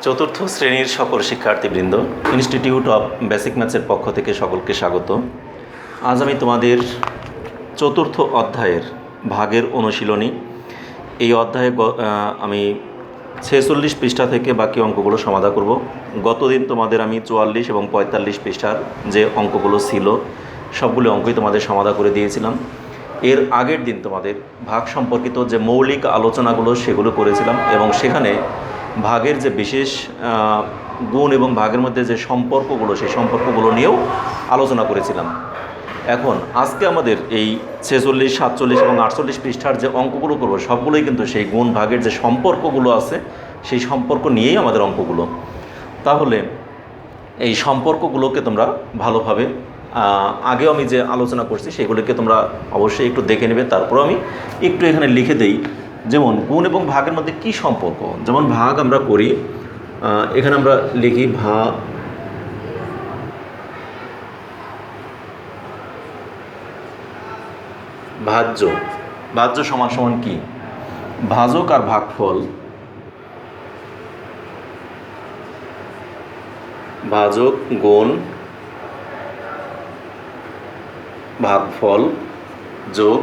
চতুর্থ শ্রেণীর সকল শিক্ষার্থীবৃন্দ, ইনস্টিটিউট অফ বেসিক ম্যাথসের পক্ষ থেকে সকলকে স্বাগত। আজ আমি তোমাদের চতুর্থ অধ্যায়ের ভাগের অনুশীলনী এই অধ্যায়ে আমি 46 পৃষ্ঠা থেকে বাকি অঙ্কগুলো সমাধান করব। গতদিন তোমাদের আমি 44 এবং 45 পৃষ্ঠার যে অঙ্কগুলো ছিল সবগুলো অঙ্কই তোমাদের সমাধান করে দিয়েছিলাম। এর আগের দিন তোমাদের ভাগ সম্পর্কিত যে মৌলিক আলোচনাগুলো সেগুলো করেছিলাম এবং সেখানে ভাগের যে বিশেষ গুণ এবং ভাগের মধ্যে যে সম্পর্কগুলো সেই সম্পর্কগুলো নিয়েও আলোচনা করেছিলাম। এখন আজকে আমাদের এই 46, 47 এবং 48 পৃষ্ঠার যে অঙ্কগুলো করবো সবগুলোই কিন্তু সেই গুণ ভাগের যে সম্পর্কগুলো আছে সেই সম্পর্ক নিয়েই আমাদের অঙ্কগুলো। তাহলে এই সম্পর্কগুলোকে তোমরা ভালোভাবে আগেও আমি যে আলোচনা করছি সেগুলোকে তোমরা অবশ্যই একটু দেখে নেবে। তারপরেও আমি একটু এখানে লিখে দেই, যেমন গুণ এবং ভাগের মধ্যে কি সম্পর্ক। যেমন ভাগ আমরা করি, এখানে আমরা লিখি ভাজ্য। ভাজ্য সমান সমান কি? ভাজক আর ভাগফল। ভাজক গুণ ভাগফল যোগ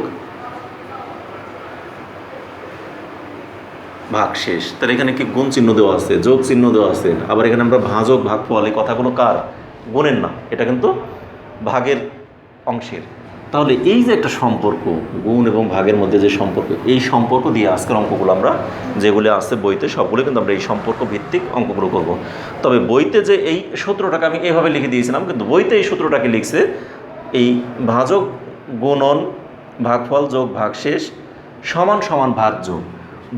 ভাগশেষ। তাহলে এখানে কি গুণ চিহ্ন দেওয়া আছে, যোগ চিহ্ন দেওয়া আছে। আবার এখানে আমরা ভাজক ভাগফল, এই কথাগুলো কার? গুণের না, এটা কিন্তু ভাগের অংশের। তাহলে এই যে একটা সম্পর্ক, গুণ এবং ভাগের মধ্যে যে সম্পর্ক, এই সম্পর্ক দিয়ে আজকের অঙ্কগুলো আমরা যেগুলো আছে বইতে সবগুলো কিন্তু আমরা এই সম্পর্ক ভিত্তিক অঙ্কগুলো করব। তবে বইতে যে এই সূত্রটাকে আমি এভাবে লিখে দিয়েছিলাম, কিন্তু বইতে এই সূত্রটাকে লিখছে এই ভাজক গুণন ভাগফল যোগ ভাগশেষ সমান সমান ভাজ্য।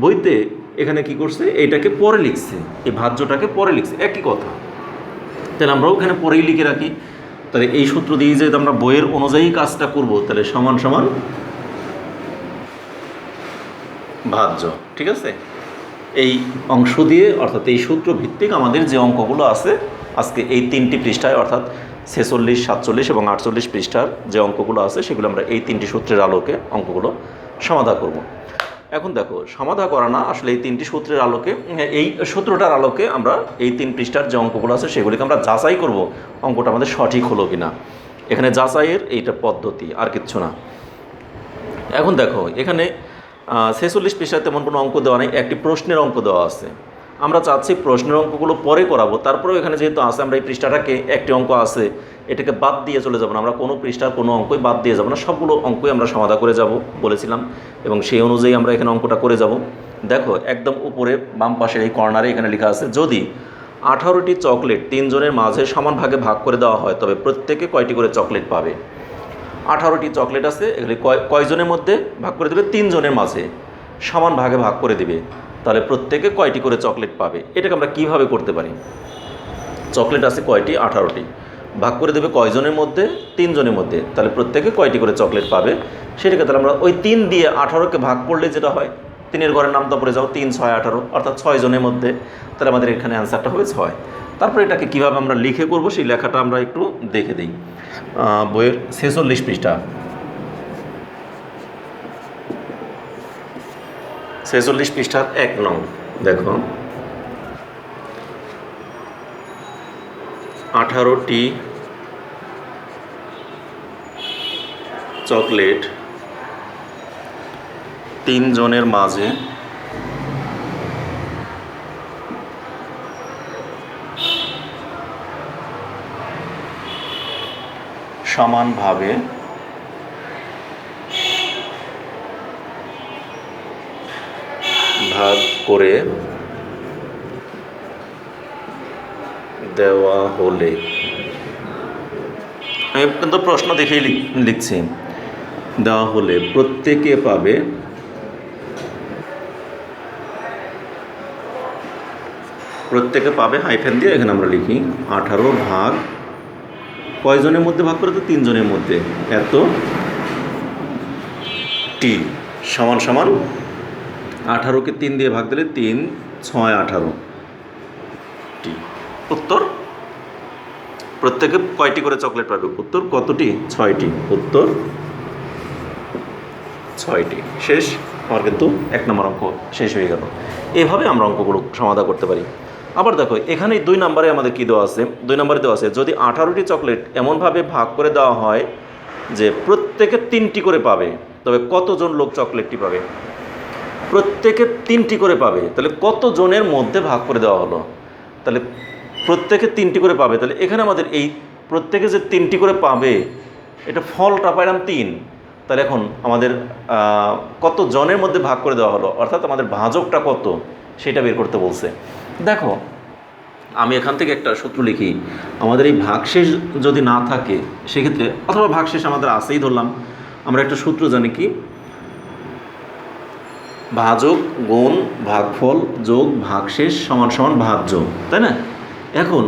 বইতে এখানে কি করছে, এইটাকে পরে লিখছে, এই ভাজ্যটাকে পরে লিখছে, একই কথা। তাহলে আমরাও এখানে পরেই লিখে রাখি। তাহলে এই সূত্র দিয়ে যদি আমরা বইয়ের অনুযায়ী কাজটা করব তাহলে সমান সমান ভাজ্য। ঠিক আছে, এই অংশ দিয়ে অর্থাৎ এই সূত্র ভিত্তিক আমাদের যে অঙ্কগুলো আছে আজকে এই 3টি পৃষ্ঠায় অর্থাৎ 46, 47 এবং 48 পৃষ্ঠার যে অঙ্কগুলো আছে সেগুলো আমরা এই 3টি সূত্রের আলোকে অঙ্কগুলো সমাধান করব। এখন দেখো, সমাধান করা না, আসলে এই 3টি সূত্রের আলোকে, এই সূত্রটার আলোকে আমরা এই 3 পৃষ্ঠার যে অঙ্কগুলো আছে সেগুলিকে আমরা যাচাই করব অঙ্কটা আমাদের সঠিক হলো কিনা। এখানে যাচাইয়ের এইটা পদ্ধতি, আর কিচ্ছু না। এখন দেখো, এখানে 46 পৃষ্ঠায় তেমন কোনো অঙ্ক দেওয়া নেই, একটি প্রশ্নের অঙ্ক দেওয়া আছে। আমরা চাচ্ছি প্রশ্নের অঙ্কগুলো পরে করাবো, তারপরেও এখানে যেহেতু আছে আমরা এই পৃষ্ঠাটাকে একটি অঙ্ক আছে এটাকে বাদ দিয়ে চলে যাব না। আমরা কোনো পৃষ্ঠার কোনো অঙ্কই বাদ দিয়ে যাব না, সবগুলো অঙ্কই আমরা সমাধান করে যাব বলেছিলাম এবং সেই অনুযায়ী আমরা এখানে অঙ্কটা করে যাব। দেখো, একদম উপরে বাম পাশের এই কর্নারে এখানে লেখা আছে, যদি 18টি চকলেট 3 জনের মাঝে সমান ভাগে ভাগ করে দেওয়া হয় তবে প্রত্যেকে কয়টি করে চকলেট পাবে। 18টি চকলেট আছে, এগুলি কয়জনের মধ্যে ভাগ করে দেবে? 3 জনের মাঝে সমান ভাগে ভাগ করে দিবে, তাহলে প্রত্যেকে কয়টি করে চকলেট পাবে। এটাকে আমরা কিভাবে করতে পারি? চকলেট আছে কয়টি? 18টি। ভাগ করে দেবে কয়জনের মধ্যে? 3 জনের মধ্যে, তাহলে প্রত্যেকে কয়টি করে চকলেট পাবে সেটাকে তাহলে আমরা ওই 3 দিয়ে 18কে ভাগ করলে যেটা হয়, 3-এর ঘরের নামটা পড়ে যাও, 3, 6, 18 অর্থাৎ 6 জনের মধ্যে, তাহলে আমাদের এখানে অ্যান্সারটা হবে 6। তারপরে এটাকে কীভাবে আমরা লিখে করব সেই লেখাটা আমরা একটু দেখে দিই। বইয়ের 46 পৃষ্ঠা, 46 পৃষ্ঠার 1 নং দেখো, 18টি চকলেট 3 জনের মাঝে সমানভাবে ভাগ করে দেওয়া হলে, আমি কিন্তু প্রশ্ন দেখেই লিখছি, দেওয়া হলে প্রত্যেকে পাবে হাইফেন দিয়ে এখানে আমরা লিখি 18 ভাগ কয়জনের মধ্যে ভাগ করে? তো 3 জনের মধ্যে, এত টি সমান সমান 18কে 3 দিয়ে ভাগ দিলে 3, 6, 18 টি। উত্তর প্রত্যেকে কয়টি করে চকলেট পাবে? উত্তর কতটি? 6টি। উত্তর 6টি। শেষ। আমার কিন্তু 1 নম্বর অঙ্ক শেষ হয়ে গেল। এভাবে আমরা অঙ্কগুলো সমাধান করতে পারি। আবার দেখো এখানে 2 নম্বরে আমাদের কী দেওয়া আছে, 2 নম্বরে দেওয়া আছে যদি 18টি চকলেট এমনভাবে ভাগ করে দেওয়া হয় যে প্রত্যেকে 3টি করে পাবে, তবে কতজন লোক চকলেটটি পাবে? প্রত্যেকে 3টি করে পাবে, তাহলে কতজনের মধ্যে ভাগ করে দেওয়া হলো? তাহলে প্রত্যেকে 3টি করে পাবে, তাহলে এখানে আমাদের এই প্রত্যেকে যে 3টি করে পাবে, এটা ফলটা পাইলাম 3, তাহলে এখন আমাদের কত জনের মধ্যে ভাগ করে দেওয়া হলো, অর্থাৎ আমাদের ভাজকটা কত সেটা বের করতে বলছে। দেখো আমি এখান থেকে একটা সূত্র লিখি, আমাদের এই ভাগশেষ যদি না থাকে সেক্ষেত্রে, অথবা ভাগশেষ আমাদের আছেই ধরলাম, আমরা একটা সূত্র জানি কি, ভাজক গুণ ভাগফল যোগ ভাগশেষ সমান সমান ভাজ্য, তাই না? এখন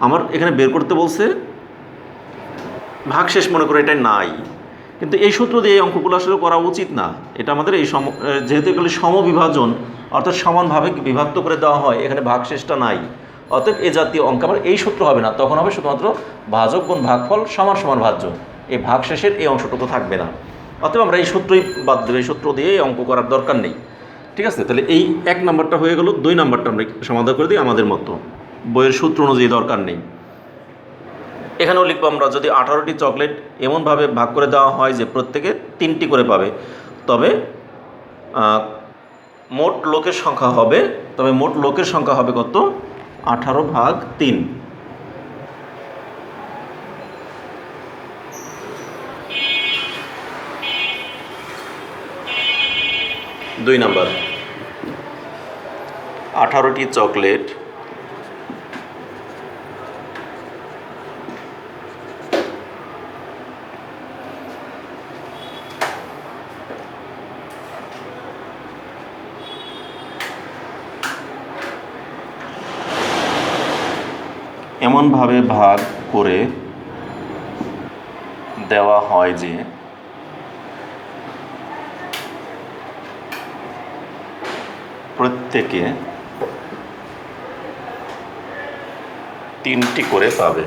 আমার এখানে বের করতে বলছে ভাগশেষ, মনে করে এটা নাই, কিন্তু এই সূত্র দিয়ে এই অঙ্কগুলো আসলে করা উচিত না। এটা আমাদের এই যেহেতু এগুলি সমবিভাজন, অর্থাৎ সমানভাবে বিভক্ত করে দেওয়া হয়, এখানে ভাগশেষটা নাই, অতএব এ জাতীয় অঙ্ক আবার এই সূত্র হবে না, তখন হবে শুধুমাত্র ভাজক গুণ ভাগফল সমান সমান ভাজ্য, এই ভাগশেষের এই অংশটুকু থাকবে না। অতএব আমরা এই সূত্রই বাদ দেবো, এই সূত্র দিয়ে এই অঙ্ক করার দরকার নেই, ঠিক আছে? তাহলে এই 1 নম্বরটা হয়ে গেল, 2 নম্বরটা আমরা সমাধান করে দিই আমাদের মতো, বইয়ের সূত্র অনুযায়ী দরকার নেই। এখানেও লিখবো আমরা যদি 18টি চকলেট এমনভাবে ভাগ করে দেওয়া হয় যে প্রত্যেকে 3টি করে পাবে, তবে মোট লোকের সংখ্যা হবে, কত? 18/3। 2 নম্বর, 18টি চকলেট এমনভাবে ভাগ করে দেওয়া হয় যে প্রত্যেকে 3টি করে পাবে।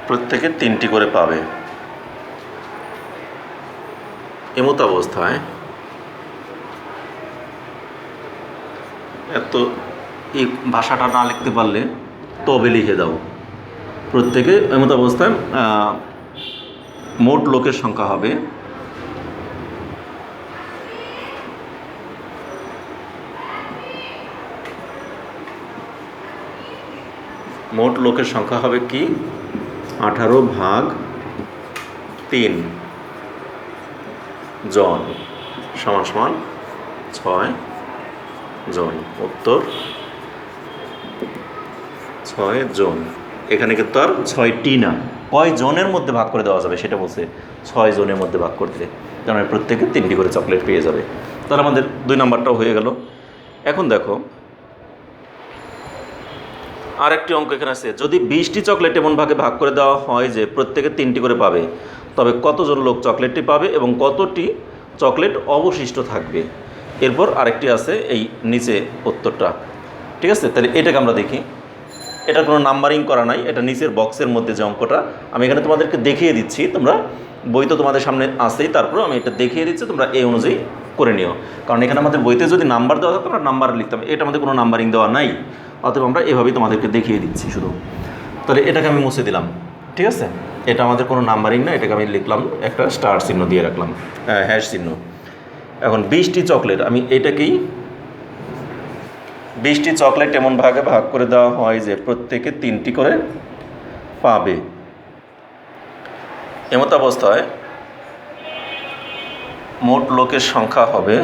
প্রত্যেকে 3টি করে পাবে, এমত অবস্থায় এত এই ভাষাটা না লিখতে পারলে তবে লিখে দাও, প্রত্যেকে এমত অবস্থায় মোট লোকের সংখ্যা হবে কি 18/3 জন সমান সমান 6 জন। উত্তর 6 জন। এখানে কিন্তু আর 6টি না, কয় জনের মধ্যে ভাগ করে দেওয়া যাবে সেটা বলছে, 6 জনের মধ্যে ভাগ করতে, কারণ প্রত্যেকে 3টি করে চকলেট পেয়ে যাবে। তাহলে আমাদের 2 নম্বরটাও হয়ে গেল। এখন দেখো আরেকটি অঙ্ক এখানে আছে, যদি 20টি চকলেট এমন ভাগ করে দেওয়া হয় যে প্রত্যেকে 3টি করে পাবে, তবে কতজন লোক চকলেটটি পাবে এবং কতটি চকলেট অবশিষ্ট থাকবে? এরপর আরেকটি আছে এই নিচে উত্তরটা, ঠিক আছে? তাহলে এটাকে আমরা দেখি, এটা কোনো নাম্বারিং করা নাই, এটা নিচের বক্সের মধ্যে যে অঙ্কটা আমি এখানে তোমাদেরকে দেখিয়ে দিচ্ছি, তোমরা বই তো তোমাদের সামনে আসেই, তারপর আমি এটা দেখিয়ে দিচ্ছি, তোমরা এই অনুযায়ী করে নিও, কারণ এখানে আমাদের বইতে যদি নাম্বার দেওয়া থাকতো আমরা নাম্বার লিখতাম, এটা আমাদের কোনো নাম্বারিং দেওয়া নাই, অতএব আমরা এভাবেই তোমাদেরকে দেখিয়ে দিচ্ছি শুধু। তাহলে এটাকে আমি মুছে দিলাম, ঠিক আছে? এটা আমাদের কোনো নাম্বারিং না, এটাকে আমি লিখলাম একটা স্টার চিহ্ন দিয়ে রাখলাম, হ্যাশ চিহ্ন। এখন 20টি চকলেট, আমি এটাকেই 20টি চকলেট এমন ভাগ করে দেওয়া হয় যে প্রত্যেকে 3টি করে পাবে, এমত অবস্থায় মোট লোকের সংখ্যা হবে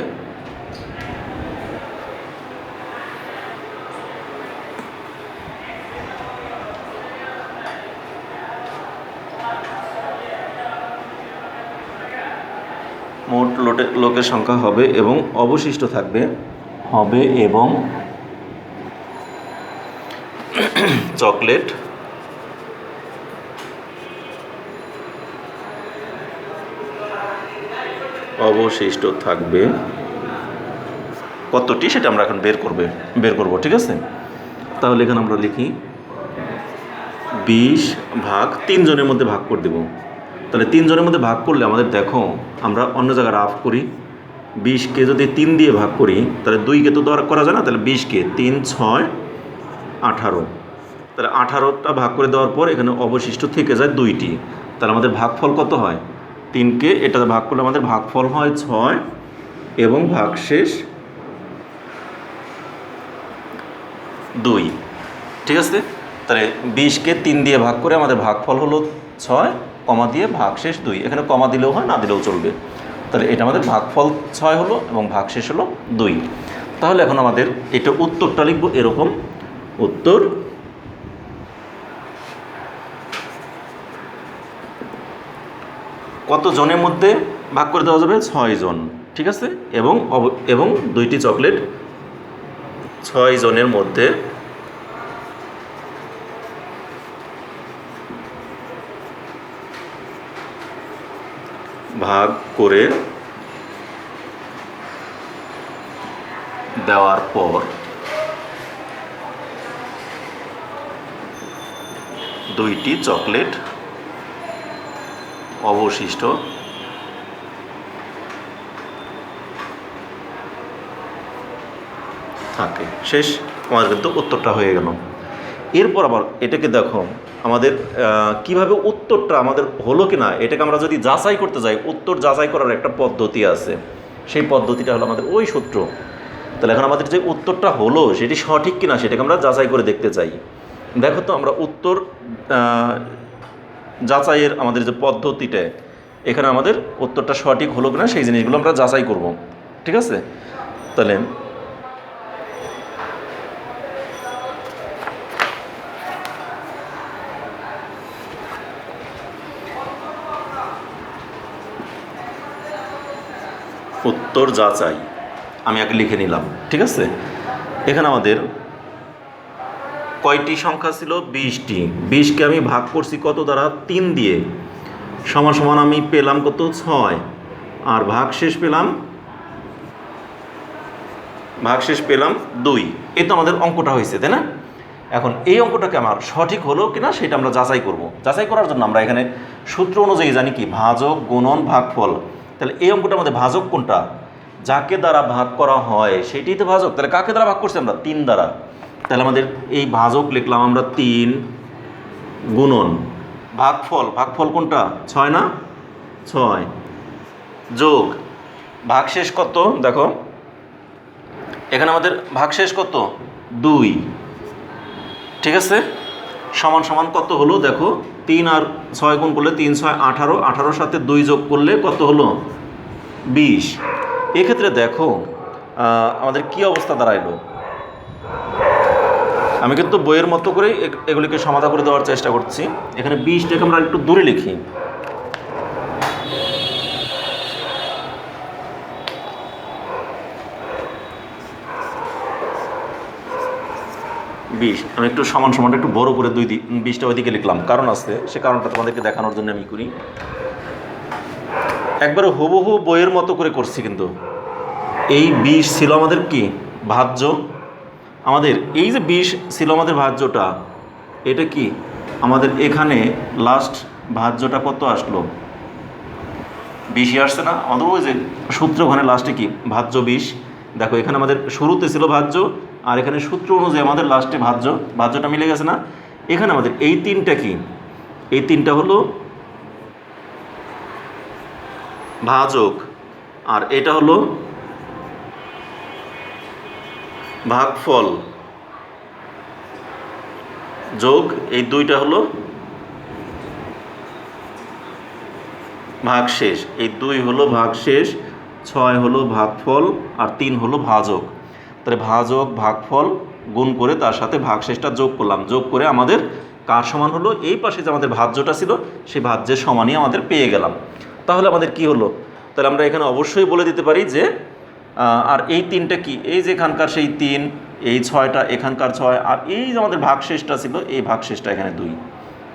লোকের সংখ্যা হবে এবং অবশিষ্ট থাকবে এবং চকলেট অবশিষ্ট থাকবে কতটি সেটা আমরা এখন বের করব, ঠিক আছে? তাহলে এখানে আমরা লিখি 20/3 জনের মধ্যে ভাগ করে দেব, তাহলে 3 জনের মধ্যে ভাগ করলে আমাদের দেখো আমরা অন্য জায়গায় রাফ করি, 20কে যদি 3 দিয়ে ভাগ করি তাহলে 2কে তো দেওয়া করা যায় না, তাহলে 20কে 3 6 18, তাহলে 18টা ভাগ করে দেওয়ার পর এখানে অবশিষ্ট থেকে যায় 2টি। তাহলে আমাদের ভাগফল কত হয়? 3কে এটাতে ভাগ করলে আমাদের ভাগফল হয় 6 এবং ভাগশেষ 2। ঠিক আছে, তাহলে 20কে 3 দিয়ে ভাগ করে আমাদের ভাগফল হলো 6, কমা দিয়ে ভাগশেষ 2। এখানে কমা দিলেও হয়, না দিলেও চলবে। তাহলে এটা আমাদের ভাগফল 6 হলো এবং ভাগশেষ হলো 2। তাহলে এখন আমাদের এটা উত্তরটা লিখব এরকম, উত্তর কত জনের মধ্যে ভাগ করে দেওয়া যাবে? 6 জন। ঠিক আছে, এবং 2টি চকলেট 6 জনের মধ্যে ভাগ করে দেওয়ার পর 2টি চকলেট অবশিষ্ট থাকে। শেষ, আমাদের কিন্তু উত্তরটা হয়ে গেল। এরপর আবার এটাকে দেখো আমাদের কিভাবে উত্তরটা আমাদের হলো কিনা এটাকে আমরা যদি যাচাই করতে যাই, উত্তর যাচাই করার একটা পদ্ধতি আছে। সেই পদ্ধতিটা হলো আমাদের ওই সূত্র। তাহলে এখন আমাদের যে উত্তরটা হলো সেটি সঠিক কিনা সেটাকে আমরা যাচাই করে দেখতে চাই। দেখো তো আমরা উত্তর যাচাইয়ের আমাদের যে পদ্ধতিটা, এখানে আমাদের উত্তরটা সঠিক হলো কিনা সেই জিনিসগুলো আমরা যাচাই করব। ঠিক আছে, তাহলে উত্তর যাচাই আমি আগে লিখে নিলাম। ঠিক আছে, এখানে আমাদের কয়টি সংখ্যা ছিল? 20টি। 20কে আমি ভাগ করছি কত দ্বারা? 3 দিয়ে, সমান সমান আমি পেলাম কত? 6। আর ভাগশেষ পেলাম 2। এই তো আমাদের অঙ্কটা হয়েছে, তাই না? এখন এই অঙ্কটাকে আমার সঠিক হলো কিনা সেটা আমরা যাচাই করব। যাচাই করার জন্য আমরা এখানে সূত্র অনুযায়ী জানি কি? ভাজক, গুণন, ভাগফল। তাহলে এই অঙ্কটার মধ্যে ভাজক কোনটা? যাকে দ্বারা ভাগ করা হয় সেটাই তো ভাজক। তাহলে কাকে দ্বারা ভাগ করছি আমরা? 3 দ্বারা। তাহলে আমাদের এই ভাজক লিখলাম আমরা 3, গুণন ভাগফল কোনটা? 6 না? 6 যোগ ভাগশেষ কত? দেখো এখানে আমাদের ভাগশেষ কত? 2। ঠিক আছে, সমান সমান কত হলো? দেখো 3 আর 6 গুণ করলে 3 6 18, 18 সাথে 2 যোগ করলে কত হলো? 20। এক্ষেত্রে দেখো আমাদের কি অবস্থা দাঁড়াইলো। আমি কিন্তু বইয়ের মতো করে এগুলিকে সমাধান করে দেওয়ার চেষ্টা করছি। এখানে 20টাকে আমরা একটু দূরে লিখি। 20 আমি একটু সমানটা একটু বড় করে 20টা ওইদিকে লিখলাম, কারণ আছে, সে কারণটা তোমাদেরকে দেখানোর জন্য আমি করি। একবারে হুবহু বইয়ের মতো করে করছি, কিন্তু এই 20 ছিল আমাদের কি? ভাজ্য। আমাদের এই যে 20 ছিল আমাদের ভাজ্যটা, এটা কি আমাদের এখানে লাস্ট ভাজ্যটা কত আসলো? 20ই আসছে না? আমাদের ওই যে সূত্র ওখানে লাস্টে কি? ভাজ্য 20। দেখো এখানে আমাদের শুরুতে ছিল ভাজ্য, আর এখানে সূত্র অনুযায়ী আমাদের লাস্টে ভাজ্যটা মিলে গেছে না? এখানে আমাদের এই 3টা কি? এই 3টা হলো ভাজক, আর এটা হলো ভাগফল যোগ এই 2টা হলো ভাগশেষ। এই 2 হলো ভাগশেষ, 6 হলো ভাগফল, আর 3 হলো ভাজক। তাহলে ভাজক ভাগফল গুণ করে তার সাথে ভাগশেষটা যোগ করলাম, যোগ করে আমাদের কার সমান হলো? এই পাশে যে আমাদের ভাজ্যটা ছিল সেই ভাজ্যের সমানই আমাদের পেয়ে গেলাম। তাহলে আমাদের কি হলো? তাহলে আমরা এখানে অবশ্যই বলে দিতে পারি যে আর এই 3টা কি? এই যে এখানকার সেই 3, এই 6টা এখানকার 6, আর এই যে আমাদের ভাগশেষটা ছিল এই ভাগশেষটা এখানে 2।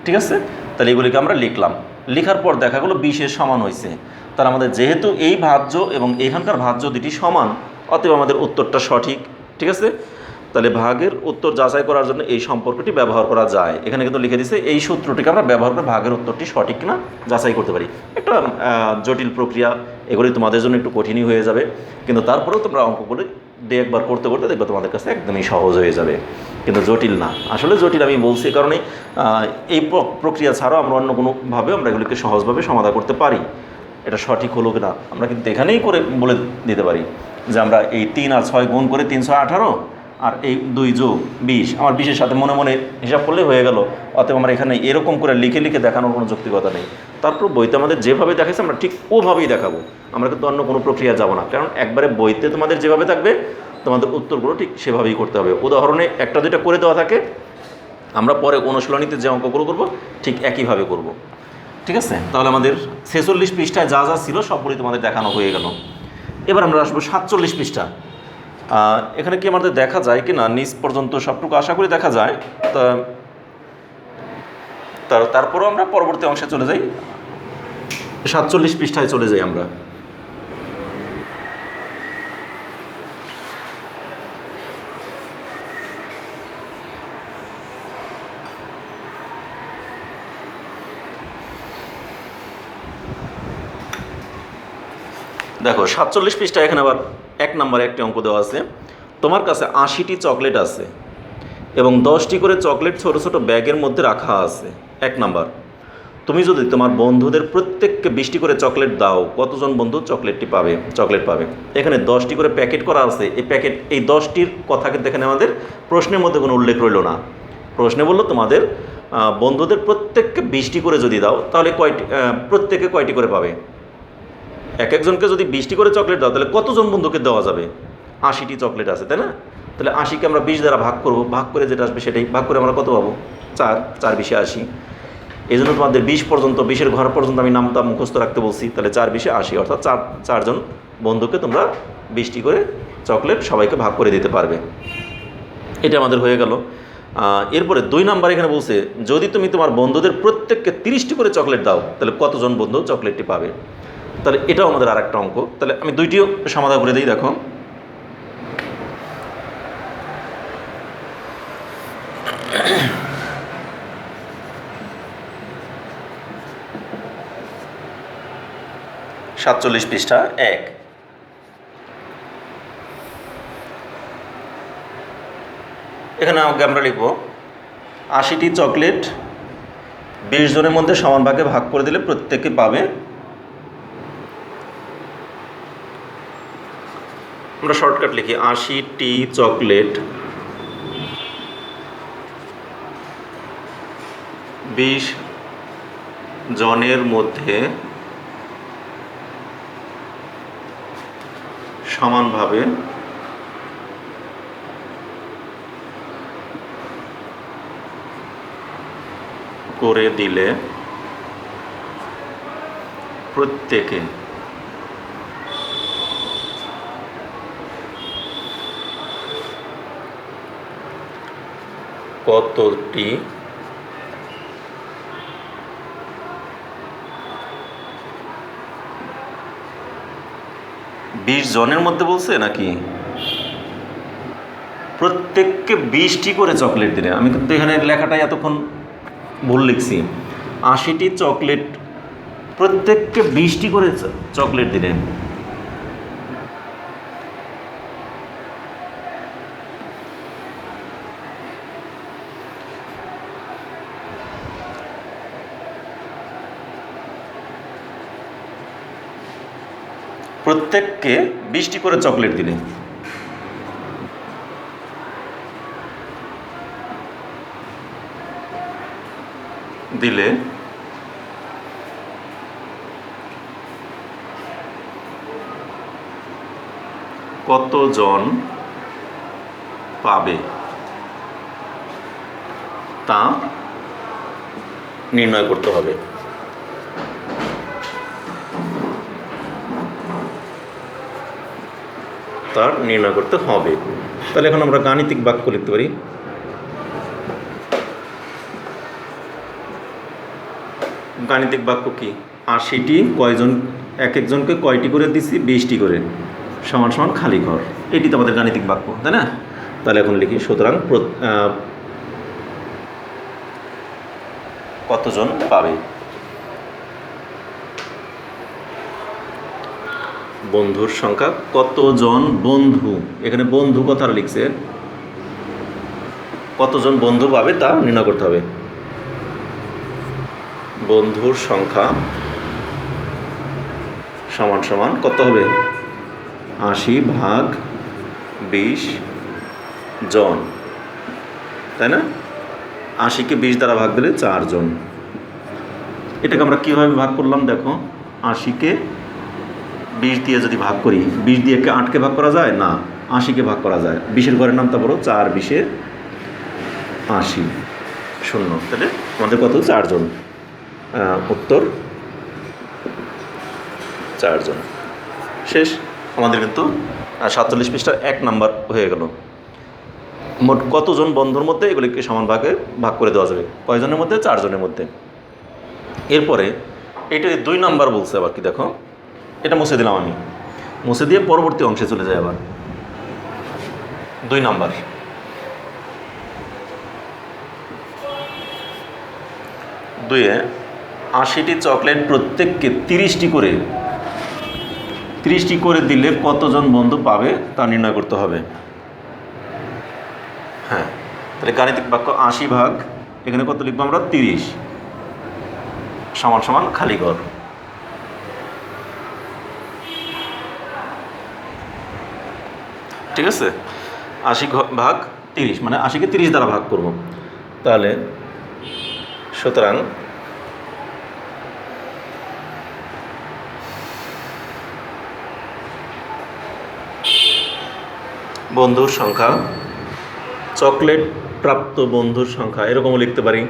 ঠিক আছে, তাহলে এগুলিকে আমরা লিখলাম। লেখার পর দেখা গেলো 20-এর সমান হয়েছে। তাহলে আমাদের যেহেতু এই ভাজ্য এবং এখানকার ভাজ্য দুটি সমান, অতএব আমাদের উত্তরটা সঠিক। ঠিক আছে, তাহলে ভাগের উত্তর যাচাই করার জন্য এই সম্পর্কটি ব্যবহার করা যায়। এখানে কিন্তু লিখে দিছে এই সূত্রটিকে আমরা ব্যবহার করে ভাগের উত্তরটি সঠিক কিনা যাচাই করতে পারি। একটা জটিল প্রক্রিয়া, এগুলি তোমাদের জন্য একটু কঠিনই হয়ে যাবে, কিন্তু তারপরেও তোমরা অঙ্কগুলি একবার করতে করতে দেখবে তোমাদের কাছে একদমই সহজ হয়ে যাবে, কিন্তু জটিল না। আসলে জটিল আমি বলছি এই কারণে এই প্রক্রিয়া ছাড়াও আমরা অন্য কোনোভাবে আমরা এগুলিকে সহজভাবে সমাধান করতে পারি। এটা সঠিক হলো কিনা আমরা কিন্তু এখানেই করে বলে দিতে পারি যে আমরা এই 3 আর 6 গুণ করে 318, আর এই 2 যোগ 20, আমার 20-এর সাথে মনে মনে হিসাব করলে হয়ে গেল। অতএব আমরা এখানে এরকম করে লিখে লিখে দেখানোর কোনো যৌক্তিকতা নেই। তারপর বইতে আমাদের যেভাবে দেখাচ্ছে আমরা ঠিক ওভাবেই দেখাবো, আমরা কিন্তু অন্য কোনো প্রক্রিয়া যাব না, কারণ একবারে বইতে তোমাদের যেভাবে থাকবে তোমাদের উত্তরগুলো ঠিক সেভাবেই করতে হবে। উদাহরণে একটা দুইটা করে দেওয়া থাকে, আমরা পরে অনুশীলনীতে যে অঙ্কগুলো করবো ঠিক একইভাবে করব। ঠিক আছে, তাহলে আমাদের 46 পৃষ্ঠায় যা যা ছিল সবগুলি তোমাদের দেখানো হয়ে গেল। এবার আমরা আসবো 47 পৃষ্ঠা। এখানে কি আমাদের দেখা যায় কি না নিচ পর্যন্ত সবটুকু আশা করি দেখা যায়। তারপরও আমরা পরবর্তী অংশে চলে যাই, 47 পৃষ্ঠায় চলে যাই আমরা। দেখো 47 পৃষ্ঠা, এখানে আবার 1 নম্বরে একটি অঙ্ক দেওয়া আছে। তোমার কাছে 80টি চকলেট আছে এবং 10টি করে চকলেট ছোট ছোট ব্যাগের মধ্যে রাখা আছে। 1 নাম্বার, তুমি যদি তোমার বন্ধুদের প্রত্যেককে 20টি করে চকলেট দাও, কতজন বন্ধু চকলেট পাবে? এখানে 10টি করে প্যাকেট করা আছে। এই 10টির কথা কিন্তু এখানে আমাদের প্রশ্নের মধ্যে কোনো উল্লেখ রইল না। প্রশ্নে বললো তোমাদের বন্ধুদের প্রত্যেককে 20টি করে যদি দাও তাহলে প্রত্যেকে কয়টি করে পাবে? এক একজনকে যদি 20টি করে চকলেট দাও তাহলে কতজন বন্ধুকে দেওয়া যাবে? 80টি চকলেট আছে, তাই না? তাহলে 80কে আমরা 20 দ্বারা ভাগ করব, ভাগ করে যেটা আসবে সেটাই ভাগ করে আমরা কত পাবো? 4, 4 20 80। এই জন্য তোমাদের 20 পর্যন্ত, 20-এর ঘর পর্যন্ত আমি নামটা মুখস্থ রাখতে বলছি। তাহলে 4 20 80, অর্থাৎ চারজন বন্ধুকে তোমরা 20টি করে চকলেট সবাইকে ভাগ করে দিতে পারবে। এটা আমাদের হয়ে গেল। এরপরে 2 নাম্বার এখানে বলছে যদি তুমি তোমার বন্ধুদের প্রত্যেককে 30টি করে চকলেট দাও তাহলে কতজন বন্ধু চকলেটটি পাবে? তাহলে এটাও আমাদের আর একটা অঙ্ক। তাহলে আমি দুইটিও সমাধান করে দিই। দেখো, সাতচল্লিশ পৃষ্ঠা 1। এখানে আমরা লিখব 80টি চকলেট 20 জনের মধ্যে সমান ভাগে ভাগ করে দিলে প্রত্যেকে পাবে। আমরা শর্টকাট লিখি 80টি চকলেট 20 জনের মধ্যে সমানভাবে করে দিলে প্রত্যেকে কতটি 20 জনের মধ্যে বলছে নাকি প্রত্যেককে 20টি করে চকলেট দিলে? আমি কিন্তু এখানে লেখাটাই এতক্ষণ ভুল লিখছি। 80টি চকলেট প্রত্যেককে 20টি করে চকলেট দিলেন। প্রত্যেককে 20টি করে চকলেট দিলেন। দিলে কতজন পাবে তা নির্ণয় করতে হবে। নির্ণয় করতে হবে। তাহলে এখন আমরা গাণিতিক বাক্য লিখতে পারি। গাণিতিক বাক্য কি? 80টি কয়জন, এক একজনকে কয়টি করে দিছি? 20টি করে, সমান সমান খালি ঘর। এটি তো আমাদের গাণিতিক বাক্য, তাই না? তাহলে এখন লিখি, সুতরাং কতজন পাবে, বন্ধুর সংখ্যা কতজন বন্ধু, এখানে বন্ধু কথাটা লিখছে, কতজন বন্ধু পাবে তা নির্ণয় করতে হবে। বন্ধুর সংখ্যা সমান সমান কত হবে, 80/20 জন, তাই না? 80কে 20 দ্বারা ভাগ দিলে 4 জন। এটাকে আমরা কীভাবে ভাগ করলাম দেখো, 80কে 20 দিয়ে যদি ভাগ করি, 20 দিয়ে 8কে ভাগ করা যায় না, 80কে ভাগ করা যায়। 20-এর ঘরের নামটা বলো, 4×20 = 80, শূন্য। তাহলে আমাদের কত, 4 জন। উত্তর 4 জন। শেষ। আমাদের কিন্তু 47 পৃষ্ঠার 1 নাম্বার হয়ে গেল। মোট কতজন বন্ধুর মধ্যে এগুলিকে সমান ভাগে ভাগ করে দেওয়া যাবে, কয়জনের মধ্যে, 4 জনের মধ্যে। এরপরে এটা 2 নাম্বার বলছে আবার কি দেখো, এটা মুছে দিলাম আমি, মুছে দিয়ে পরবর্তী অংশে চলে যায়। আবার 2 নাম্বার, 2-এ 80টি চকলেট প্রত্যেককে 30টি করে দিলে কতজন বন্ধু পাবে তা নির্ণয় করতে হবে। হ্যাঁ, তাহলে গাণিতিক বাক্য 80 এখানে কত লিখবো আমরা, 30 সমান সমান খালি ঘর। ঠিক আছে, 80/30 মানে 80কে 30 দ্বারা ভাগ করব। তাহলে সুতরাং বন্ধুর সংখ্যা, চকলেট প্রাপ্ত বন্ধুর সংখ্যা, এরকমও লিখতে পারি।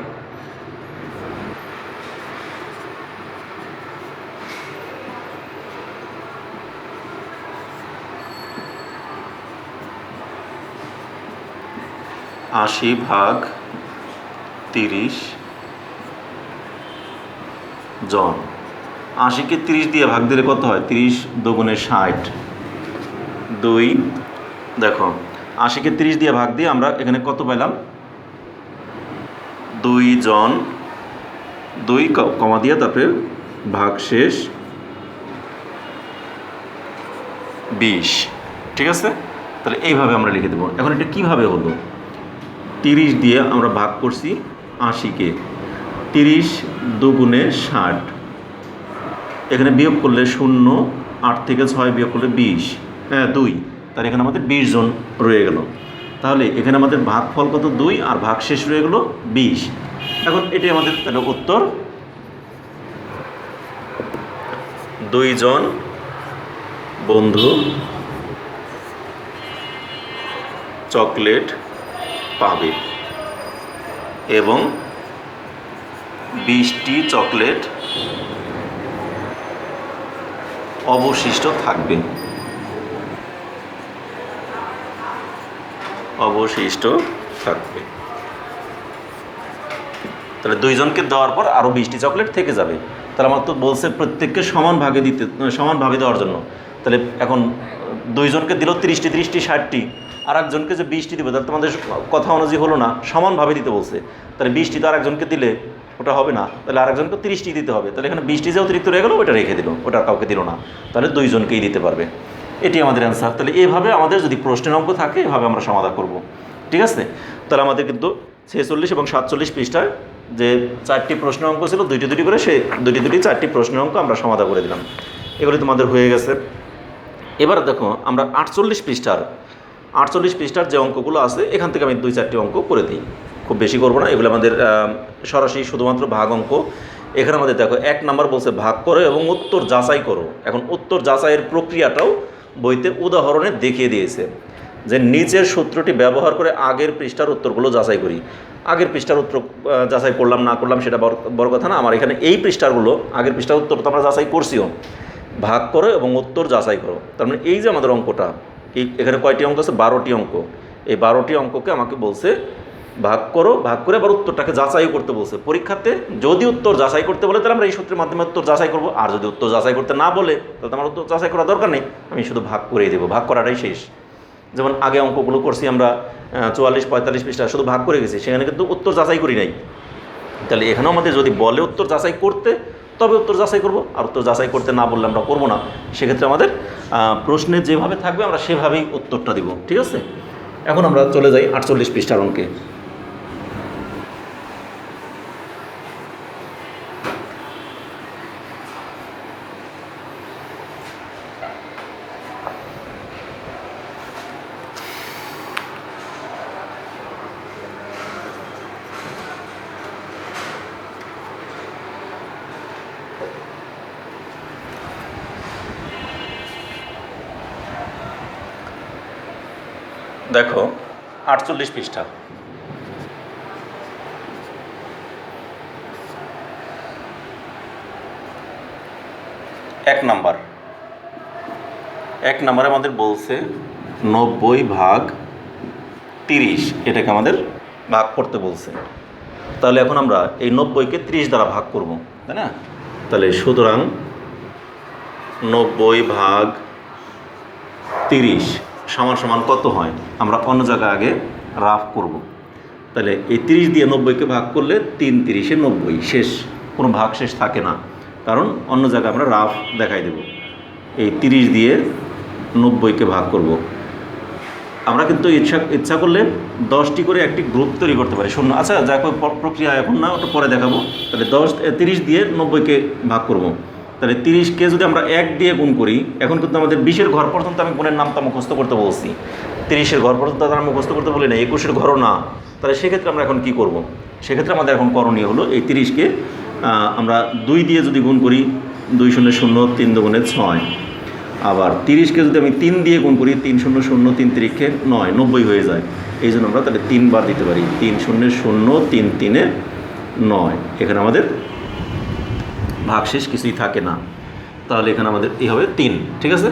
আশি ভাগ 30 জন। 80কে 30 দিয়ে ভাগ দিলে কত হয়, 30 দুগুণে 60। 2 দেখো, 80কে 30 দিয়ে ভাগ দিয়ে আমরা এখানে কত পেলাম, 2 জন, 2 কমা দিয়ে তারপরে ভাগ শেষ 20। ঠিক আছে, তাহলে এইভাবে আমরা লিখে দেবো। এখন এটা কীভাবে হলো, 30 দিয়ে আমরা ভাগ করছি 80কে, 30 দুগুণে 60, এখানে বিয়োগ করলে 0, 8 থেকে 6 বিয়োগ করলে 20, 2, তার এখানে আমাদের 20 জন রয়ে গেল। তাহলে এখানে আমাদের ভাগফল কত, 2, আর ভাগ শেষ রয়ে গেল 20। এখন এটাই আমাদের তাহলে উত্তর, 2 জন বন্ধু চকলেট পাবে এবং 20টি চকলেট অবশিষ্ট থাকবে। তাহলে 2 জনকে দেওয়ার পর আরও 20টি চকলেট থেকে যাবে। তাহলে আমার তো বলছে প্রত্যেককে সমানভাবে দেওয়ার জন্য। তাহলে এখন 2 জনকে দিল 30টি 60টি, আর একজনকে যে 20টি দেবে, তাহলে তোমাদের কথা অনুযায়ী হলো না, সমানভাবে দিতে বলছে। তাহলে 20টি তো আরেকজনকে দিলে ওটা হবে না, তাহলে আরেকজনকে 30টি দিতে হবে। তাহলে এখানে 20টি যে অতিরিক্ত রয়ে গেলো ওটা রেখে দিল, ওটা কাউকে দিল না, তাহলে 2 জনকেই দিতে পারবে। এটি আমাদের অ্যান্সার। তাহলে এইভাবে আমাদের যদি প্রশ্নের অঙ্ক থাকে এভাবে আমরা সমাধান করব। ঠিক আছে, তাহলে আমাদের কিন্তু 46 এবং 47 পৃষ্ঠায় যে 4টি প্রশ্নের অঙ্ক ছিল, 2টি করে, সেই 2টি 4টি প্রশ্নের অঙ্ক আমরা সমাধান করে দিলাম। এগুলি তোমাদের হয়ে গেছে। এবার দেখো আমরা 48 পৃষ্ঠার যে অঙ্কগুলো আছে এখান থেকে আমি 2-4টি অঙ্ক করে দিই, খুব বেশি করবো না, এগুলো আমাদের সরাসরি শুধুমাত্র ভাগ অঙ্ক। এখানে আমাদের দেখো 1 নাম্বার বলছে ভাগ করো এবং উত্তর যাচাই করো। এখন উত্তর যাচাইয়ের প্রক্রিয়াটাও বইতে উদাহরণে দেখিয়ে দিয়েছে, যে নিচের সূত্রটি ব্যবহার করে আগের পৃষ্ঠার উত্তরগুলো যাচাই করি। আগের পৃষ্ঠার উত্তর যাচাই করলাম না করলাম সেটা বড় কথা না, আমার এখানে এই পৃষ্ঠাগুলো, আগের পৃষ্ঠার উত্তর তো আমরা যাচাই করছিও। ভাগ করো এবং উত্তর যাচাই করো, তার মানে এই যে আমাদের অঙ্কটা, এখানে কয়টি অঙ্ক আছে, 12টি অঙ্ক। এই 12টি অঙ্ককে আমাকে বলছে ভাগ করে আবার উত্তরটাকে যাচাই করতে বলছে। পরীক্ষাতে যদি উত্তর যাচাই করতে বলে তাহলে আমরা এই সূত্রের মাধ্যমে উত্তর যাচাই করব, আর যদি উত্তর যাচাই করতে না বলে তাহলে আমার উত্তর যাচাই করার দরকার নেই, আমি শুধু ভাগ করেই দেবো, ভাগ করাটাই শেষ। যেমন আগে অঙ্কগুলো করছি আমরা 44-45 পৃষ্ঠা শুধু ভাগ করে গেছি, সেখানে কিন্তু উত্তর যাচাই করি নাই। তাহলে এখানেও আমাদের যদি বলে উত্তর যাচাই করতে, তবে উত্তর যাচাই করব, আর উত্তর যাচাই করতে না বললে আমরা করবো না। সেক্ষেত্রে আমাদের প্রশ্নে যেভাবে থাকবে আমরা সেভাবেই উত্তরটা দিব। ঠিক আছে, এখন আমরা চলে যাই 48 পৃষ্ঠার অঙ্কে। দেখো 48 পৃষ্ঠা। এক নাম্বারে আমাদের বলছে 90/30, এটাকে আমাদের ভাগ করতে বলছে। তাহলে এখন আমরা এই 90কে 30 দ্বারা ভাগ করব, তাই না? তাহলে সুতরাং 90/30 সমান কত হয়, আমরা অন্য জায়গায় আগে রাফ করব। তাহলে এই 30 দিয়ে 90কে ভাগ করলে 3 × 30 = 90, শেষ, কোনো ভাগ শেষ থাকে না, কারণ অন্য জায়গায় আমরা রাফ দেখাই দেব। এই 30 দিয়ে 90কে ভাগ করব। আমরা কিন্তু ইচ্ছা করলে 10টি করে একটি গ্রুপ তৈরি করতে পারি, শূন্য। আচ্ছা, যা প্রক্রিয়া এখন না, ওটা পরে দেখাবো। তাহলে 30 দিয়ে 90কে ভাগ করব। তাহলে 30কে যদি আমরা 1 দিয়ে গুণ করি, এখন কিন্তু আমাদের 20-এর ঘর পর্যন্ত আমি গুণের নামটা মুখস্থ করতে বলছি, 30-এর ঘর পর্যন্ত তারা মুখস্থ করতে বলি না, 21-এর ঘরও না। তাহলে সেক্ষেত্রে আমরা এখন কি করব? সেক্ষেত্রে আমাদের এখন করণীয় হলো এই 30কে আমরা 2 দিয়ে যদি গুণ করি, 2 × 0 = 0, 3 × 2 = 6। আবার 30কে যদি আমি 3 দিয়ে গুণ করি, 3 × 0 = 0, 3 × 3 = 9, 90 হয়ে যায়। এই জন্য আমরা তাহলে 3 বার দিতে পারি, 3 × 0 = 0, 3 × 3 = 9। এখানে আমাদের ভাগশেষ কিছুই থাকে না। তাহলে এখানে আমাদের এই হবে 3। ঠিক আছে,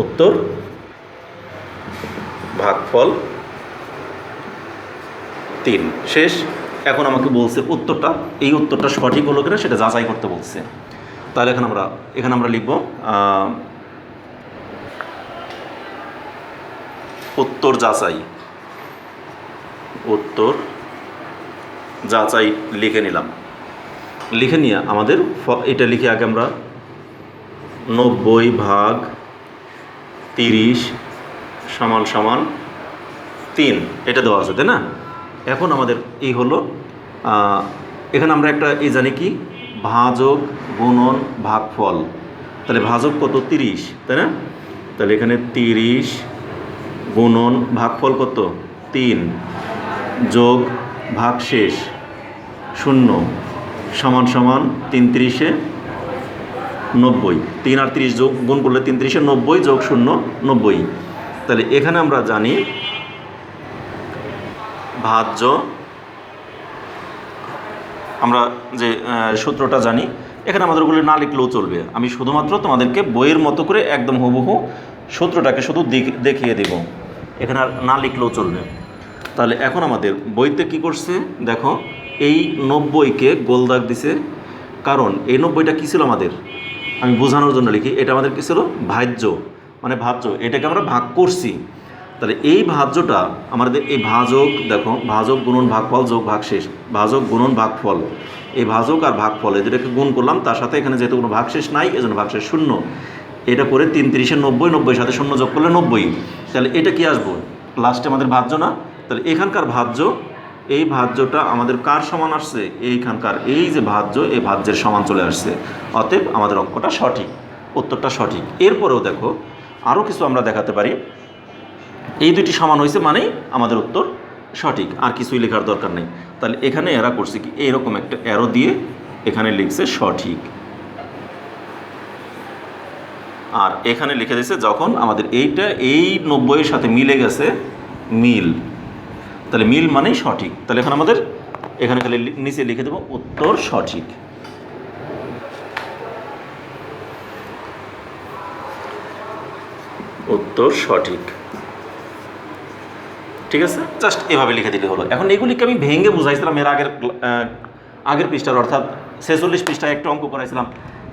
উত্তর ভাগফল 3 শেষ। এখন আমাকে বলছে উত্তরটা, এই উত্তরটা সঠিক হলো কিনা সেটা যাচাই করতে বলছে। তাহলে এখানে আমরা লিখব উত্তর যাচাই লিখে নিলাম। লিখে নিয়ে আমাদের এটা লিখে আগে আমরা 90/30 = 3, এটা দেওয়া আছে, তাই না? এখন আমাদের এই হলো, এখানে আমরা একটা এই জানি কি, ভাজক গুণন ভাগফল। তাহলে ভাজক কত? 30, তাই না? তাহলে এখানে 30 গুণন ভাগফল কত? 3 যোগ ভাগশেষ 0 = 3 × 30 = 90। 3 আর 30 যোগ গুণ করলে 3 × 30 = 90 যোগ 0 = 90। তাহলে এখানে আমরা জানি ভাজ্য, আমরা যে সূত্রটা জানি, এখানে আমাদের ওগুলো না লিখলেও চলবে। আমি শুধুমাত্র তোমাদেরকে বইয়ের মতো করে একদম হুবহু সূত্রটাকে শুধু দেখিয়ে দেব, এখানে আর না লিখলেও চলবে। তাহলে এখন আমাদের বইতে কি করছে দেখো, এই 90কে গোল দাগ দিছে, কারণ এই 90টা কী ছিল আমাদের, আমি বোঝানোর জন্য লিখি, এটা আমাদের কী ছিল? ভাজ্য, মানে ভাজ্য, এটাকে আমরা ভাগ করছি। তাহলে এই ভাজ্যটা আমাদের, এই ভাজক দেখো, ভাজক গুণন ভাগফল যোগ ভাগশেষ, ভাজক গুণন ভাগফল, এই ভাজক আর ভাগফল এই দুটাকে গুণ করলাম, তার সাথে এখানে যেহেতু কোনো ভাগশেষ নাই, এজন্য ভাগশেষ 0। এটা করে 3 × 30 = 90, 90 সাথে 0 যোগ করলে 90। তাহলে এটা কি আসবো? লাস্টে আমাদের ভাজ্য না? তাহলে এখানকার ভাজ্য, এই ভাজ্যটা আমাদের কার সমান আসছে? এইখানকার এই যে ভাজ্য, এই ভাজ্যের সমান চলে আসছে। অতএব আমাদের অঙ্কটা সঠিক, উত্তরটা সঠিক। এরপরেও দেখো আরও কিছু আমরা দেখাতে পারি, এই দুটি সমান হয়েছে মানেই আমাদের উত্তর সঠিক, আর কিছুই লেখার দরকার নেই। তাহলে এখানে এরা করছে কি, এইরকম একটা অ্যারো দিয়ে এখানে লিখছে সঠিক, আর এখানে লিখে দিয়েছে যখন আমাদের এইটা এই 90-এর সাথে মিলে গেছে, মিল, তাহলে মিল মানেই সঠিক। তাহলে এখন আমাদের এখানে খালি নিচে লিখে দেবো উত্তর সঠিক। উত্তর সঠিক, ঠিক আছে, জাস্ট এভাবে লিখে দিলে হলো। এখন এগুলিকে আমি ভেঙে বুঝাইছিলাম এর আগের পৃষ্ঠার, অর্থাৎ 46 পৃষ্ঠায় একটা অঙ্ক করাইছিলাম,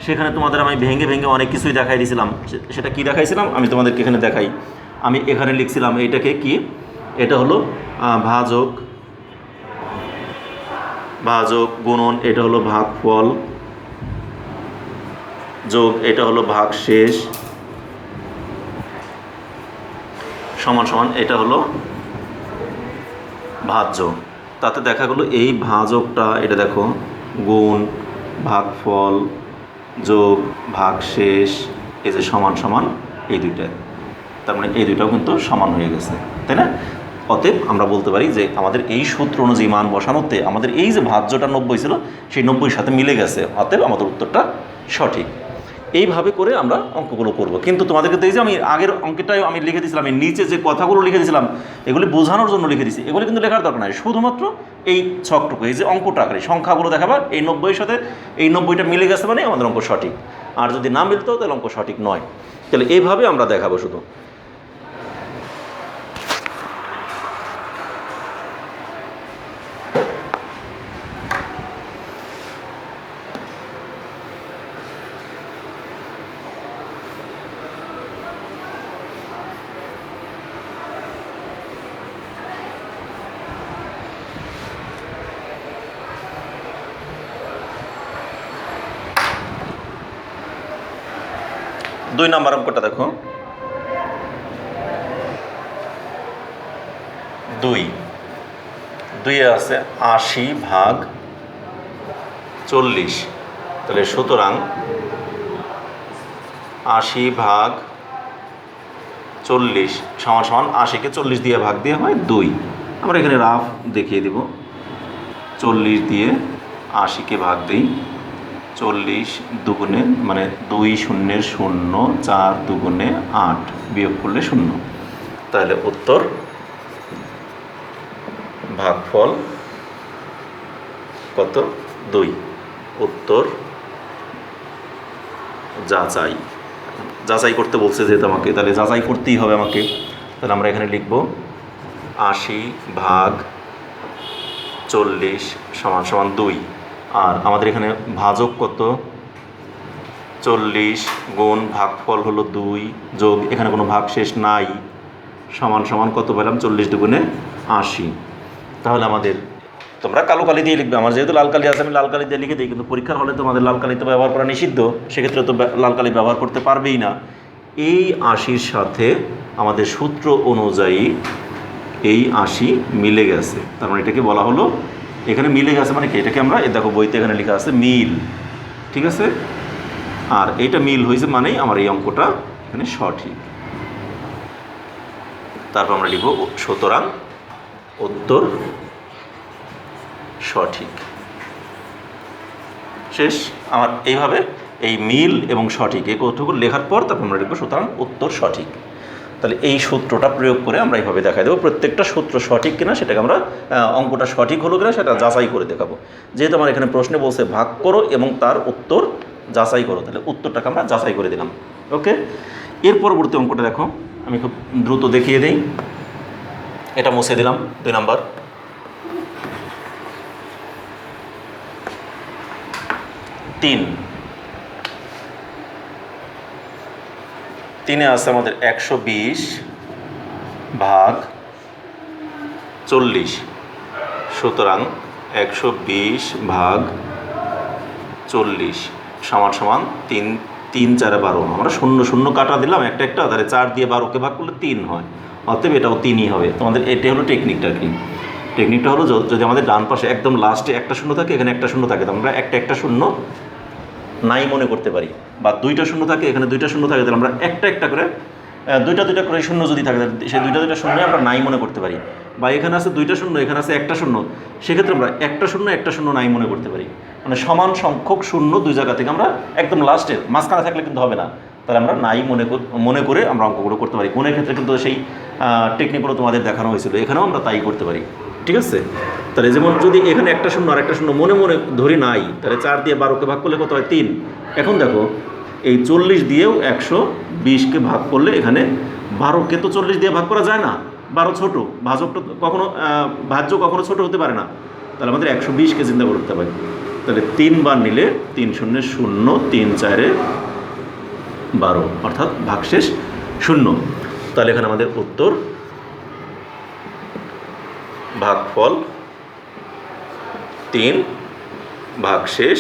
সেখানে তোমাদের আমি ভেঙে অনেক কিছুই দেখাই দিয়েছিলাম। সেটা কি দেখাইছিলাম আমি তোমাদেরকে এখানে দেখাই। আমি এখানে লিখছিলাম এইটাকে কি, এটা হলো ভাজক, ভাজক গুণন, এটা হলো ভাগফল, যোগ এটা হলো ভাগশেষ, সমান সমান এটা হলো ভাজ্য। তাতে দেখা গেলো এই ভাজকটা, এটা দেখো গুণ ভাগফল যোগ ভাগশেষ, এই যে সমান সমান এই দুইটা, তার মানে এই দুইটাও কিন্তু সমান হয়ে গেছে, তাই না? অতএব আমরা বলতে পারি যে আমাদের এই সূত্র অনুযায়ী মান বসানোতে আমাদের এই যে ভাজ্যটা 90 ছিল সেই 90-এর সাথে মিলে গেছে, অতএব আমাদের উত্তরটা সঠিক। এইভাবে করে আমরা অঙ্কগুলো করব। কিন্তু তোমাদেরকে দেখি যে আমি আগের অঙ্কটাই আমি লিখে দিয়েছিলাম, আমি নিচে যে কথাগুলো লিখে দিয়েছিলাম এগুলি বোঝানোর জন্য লিখে দিয়েছি, এগুলি কিন্তু লেখার দরকার নাই, শুধুমাত্র এই ছকটুকু, এই যে অঙ্কটা আকারে সংখ্যাগুলো দেখাবা, এই 90-এর সাথে এই 90-টা মিলে গেছে মানে আমাদের অঙ্ক সঠিক, আর যদি না মিলতো তাহলে অঙ্ক সঠিক নয়। তাহলে এইভাবে আমরা দেখাবো শুধু। দুই নম্বর অঙ্কটা দেখো, 2 আছে 80/40, তাহলে সুতরাং 80/40 সমান সমান 80-কে 40 দিয়ে ভাগ দিয়ে হয় 2। আমরা এখানে রাফ দেখিয়ে দেব, 40 দিয়ে 80-কে ভাগ দিই, 40 দুগুণে মানে 2 শূন্যের 0, 4 দুগুণে 8, বিয়োগ করলে 0, তাহলে উত্তর ভাগফল কত 2। উত্তর যাচাই করতে বলছে যেহেতু আমাকে, তাহলে যাচাই করতেই হবে আমাকে। তাহলে আমরা এখানে লিখব 80/40 সমান সমান 2, আর আমাদের এখানে ভাজক কত 40 গুণ ভাগফল হলো 2 যোগ এখানে কোনো ভাগশেষ নাই, সমান সমান কত পেলাম 40 দুগুণে 80। তাহলে আমাদের, তোমরা কালো কালি দিয়ে লিখবে, আমার যেহেতু লাল কালি আছে আমি লাল কালি দিয়ে লিখে দিই, কিন্তু পরীক্ষার হলে তোমাদের লাল কালি তো ব্যবহার করা নিষিদ্ধ, সেক্ষেত্রে তো লাল কালি ব্যবহার করতে পারবেই না। এই 80-র সাথে আমাদের সূত্র অনুযায়ী এই 80 মিলে গেছে, তার মানে এটাকে বলা হলো, এখানে মিলে গেছে মানে কি, এটাকে আমরা দেখো বইতে এখানে লেখা আছে মিল, ঠিক আছে, আর এইটা মিল হয়েছে মানেই আমার এই অঙ্কটা এখানে সঠিক। তারপর আমরা লিখব সুতরাং উত্তর সঠিক। শেষ আমার এইভাবে এই মিল এবং সঠিক এই কথাগুলো লেখার পর তারপর আমরা লিখব সুতরাং উত্তর সঠিক। তাহলে এই সূত্রটা প্রয়োগ করে আমরা এইভাবে দেখাই দেবো, প্রত্যেকটা সূত্র সঠিক কিনা সেটাকে আমরা, অঙ্কটা সঠিক হলো কিনা সেটা যাচাই করে দেখাবো। যেহেতু আমার এখানে প্রশ্নে বলছে ভাগ করো এবং তার উত্তর যাচাই করো, তাহলে উত্তরটাকে আমরা যাচাই করে দিলাম। ওকে, এর পরবর্তী অঙ্কটা দেখো, আমি খুব দ্রুত দেখিয়ে দিই, এটা মুছে দিলাম 2 নাম্বার। 3 আছে আমাদের 120/40, সুতরাং 120/40 সমান সমান 3, 3 4 12, আমরা 0 0 কাটা দিলাম একটা একটা, তাহলে 4 দিয়ে 12-কে ভাগ করলে 3 হয়, অতএব এটাও 3ই হবে। তোমাদের এটাই হলো টেকনিকটা কি, টেকনিকটা হলো যদি আমাদের ডান পাশে একদম লাস্টে একটা শূন্য থাকে, এখানে একটা শূন্য থাকে, তো আমরা একটা শূন্য নাই মনে করতে পারি, বা 2টা শূন্য থাকে, এখানে 2টা শূন্য থাকে, তাহলে আমরা একটা করে 2টা করে শূন্য যদি থাকে সেই 2টা শূন্য আমরা নাই মনে করতে পারি, বা এখানে আছে 2টা শূন্য, এখানে আছে একটা শূন্য, সেক্ষেত্রে আমরা একটা শূন্য নাই মনে করতে পারি, মানে সমান সংখ্যক শূন্য 2 জায়গা থেকে আমরা একদম লাস্টের মাঝখানে থাকলে কিন্তু হবে না, তাহলে আমরা নাই মনে করে আমরা অঙ্কগুলো করতে পারি। গুণের ক্ষেত্রে কিন্তু সেই টেকনিকগুলো তোমাদের দেখানো হয়েছিল, এখানেও আমরা তাই করতে পারি, ঠিক আছে। তাহলে যেমন যদি এখানে একটা শূন্য আর একটা শূন্য মনে ধরি নাই, তাহলে 4 দিয়ে 12-কে ভাগ করলে কত হয় 3। এখন দেখো এই 40 দিয়েও 120-কে ভাগ করলে এখানে 12-কে তো 40 দিয়ে ভাগ করা যায় না, 12 ছোট, ভাজকটা কখনো ভাজ্য কখনো ছোট হতে পারে না, তাহলে আমাদের 120-কে চিন্তা করতে হবে। তাহলে 3 বার নিলে 3 0 0, 3 4 12, অর্থাৎ ভাগশেষ 0। তাহলে এখানে আমাদের উত্তর ভাগফল 3 ভাগশেষ,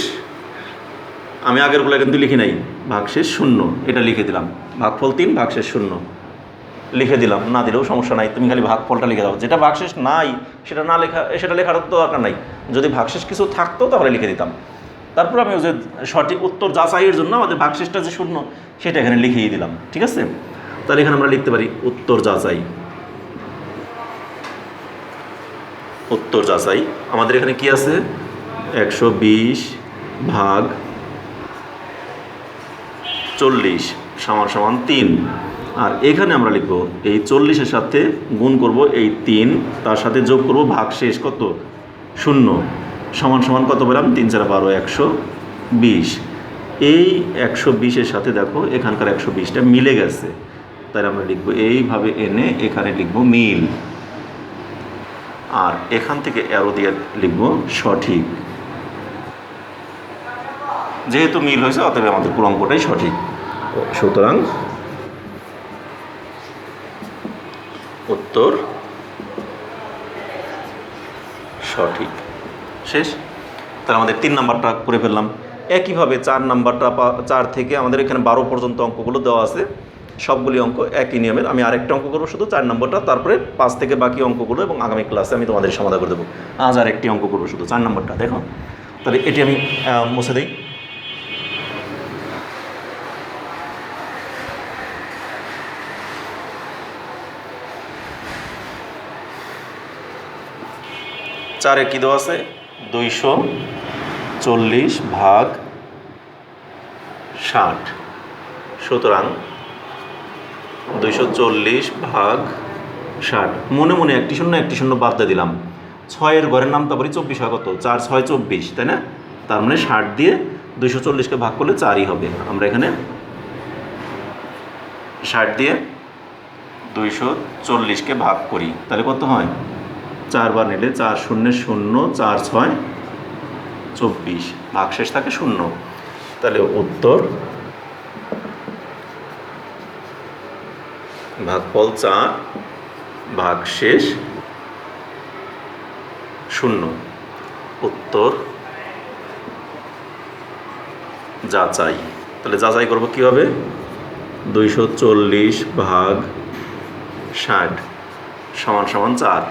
আমি আগেরগুলো কিন্তু লিখি নাই, ভাগশেষ 0 এটা লিখে দিলাম, ভাগফল 3 ভাগশেষ 0 লিখে দিলাম, না দিলেও সমস্যা নাই, তুমি খালি ভাগফলটা লিখে দাও। যেটা ভাগশেষ নাই সেটা না লেখা, সেটা লেখার তো দরকার নাই, যদি ভাগশেষ কিছু থাকতো তাহলে লিখে দিতাম। তারপর আমি ওই যে সঠিক উত্তর যাচাইয়ের জন্য আমাদের ভাগশেষটা যে 0 সেটা এখানে লিখিয়ে দিলাম, ঠিক আছে। তাহলে এখানে আমরা লিখতে পারি উত্তর যাচাই। উত্তর যাচাই আমাদের এখানে কি আছে, 120 ভাগ 40 সমান সমান 3। আর এখানে আমরা লিখব এই 40-এর সাথে গুণ করব এই 3, তার সাথে যোগ করব ভাগশেষ কত 0 সমান সমান কত পেলাম, 3 4 12 120। এই 120-এর সাথে দেখো এখানকার 120টা মিলে গেছে, তাই আমরা লিখব এইভাবে এনে এখানে লিখব মিল, আর এখান থেকে অ্যারো দিয়ে লিখব সঠিক। যেহেতু মিল হয়েছে অতএব আমাদের পুরো অঙ্কটাই সঠিক, সুতরাং উত্তর সঠিক। শেষ। তাহলে আমাদের 3 নাম্বারটা করে ফেললাম। একইভাবে 4 নাম্বারটা 4 থেকে আমাদের এখানে 12 পর্যন্ত অঙ্কগুলো দেওয়া আছে, সবগুলি অঙ্ক একই নিয়মের। আমি আরেকটা অঙ্ক করবো শুধু 4 নম্বরটা, তারপরে 5 থেকে বাকি অঙ্কগুলো এবং আগামী ক্লাসে আমি তোমাদের সমাধান করে দেবো। আজ আরেকটি অঙ্ক করবো শুধু 4 নম্বরটা, দেখো। তাহলে এটি আমি মুছে দিই। চারে কী দেওয়া আছে, 240 ভাগ 60। সুতরাং 240 ভাগ 60, মনে মনে একটি শূন্য বাদ দিয়ে দিলাম। 6-এর ঘরের নাম তারপরে 24 হয় কত, 4 6 24, তাই না? তার মানে 60 দিয়ে 240-কে ভাগ করলে 4ই হবে। আমরা এখানে 60 দিয়ে 240-কে ভাগ করি, তাহলে কত হয়, 4 বার নিলে 4 0 0 4 6 24, ভাগশেষ থাকে 0। তাহলে উত্তর ভাগফল 4 ভাগশেষ 0, উত্তর যাচাই। তাহলে যাচাই করব কীভাবে, 240 ভাগ 60 সমান সমান 4।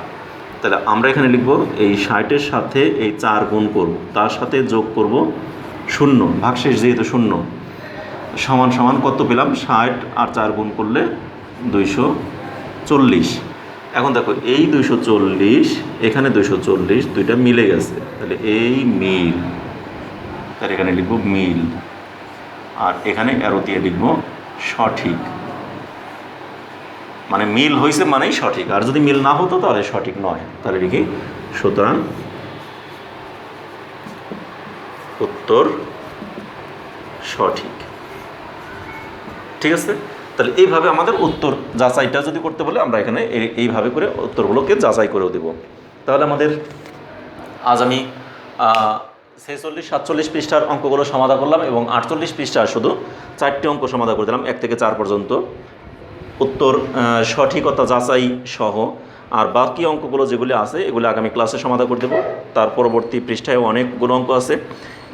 তাহলে আমরা এখানে লিখব এই 60-এর সাথে এই 4 গুণ করব, তার সাথে যোগ করব 0, ভাগশেষ যেহেতু 0 সমান সমান কত পেলাম, 60 আর 4 গুণ করলে 240। এখন দেখো এই 240 এখানে 240 দুইটা মিলে গেছে, তাহলে এই মিল, তাহলে এখানে লিখব মিল, আর এখানে অ্যারো দিয়ে লিখব সঠিক। মানে মিল হয়েছে মানেই সঠিক, আর যদি মিল না হতো তাহলে সঠিক নয়। তাহলে লিখি সুতরাং উত্তর সঠিক। ঠিক আছে। তাহলে এইভাবে আমাদের উত্তর যাচাইটা যদি করতে বলে আমরা এখানে এইভাবে করে উত্তরগুলোকে যাচাই করেও দেব। তাহলে আমাদের আজ আমি 46 47 পৃষ্ঠার অঙ্কগুলো সমাধান করলাম এবং 48 পৃষ্ঠার শুধু 4টি অঙ্ক সমাধান করে দিলাম 1 থেকে 4 পর্যন্ত, উত্তর সঠিকতা যাচাই সহ। আর বাকি অঙ্কগুলো যেগুলি আছে এগুলি আগামী ক্লাসে সমাধান করে দেবো। তার পরবর্তী পৃষ্ঠায় অনেকগুলো অঙ্ক আছে,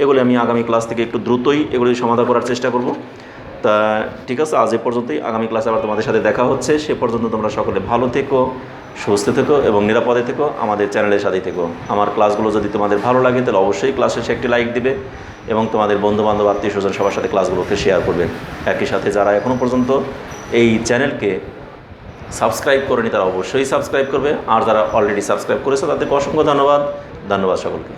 এগুলি আমি আগামী ক্লাস থেকে একটু দ্রুতই এগুলি সমাধান করার চেষ্টা করব। তা ঠিক আছে, আজ এ পর্যন্তই। আগামী ক্লাসে আবার তোমাদের সাথে দেখা হচ্ছে। সে পর্যন্ত তোমরা সকলে ভালো থেকো, সুস্থ থেকো এবং নিরাপদে থেকো, আমাদের চ্যানেলের সাথেই থেকো। আমার ক্লাসগুলো যদি তোমাদের ভালো লাগে তাহলে অবশ্যই ক্লাস শেষে একটি লাইক দিবে এবং তোমাদের বন্ধুবান্ধব আত্মীয় স্বজন সবার সাথে ক্লাসগুলোকে শেয়ার করবে। একই সাথে যারা এখনও পর্যন্ত এই চ্যানেলকে সাবস্ক্রাইব করেনি তারা অবশ্যই সাবস্ক্রাইব করবে, আর যারা অলরেডি সাবস্ক্রাইব করেছে তাদেরকে অসংখ্য ধন্যবাদ। ধন্যবাদ সকলকে।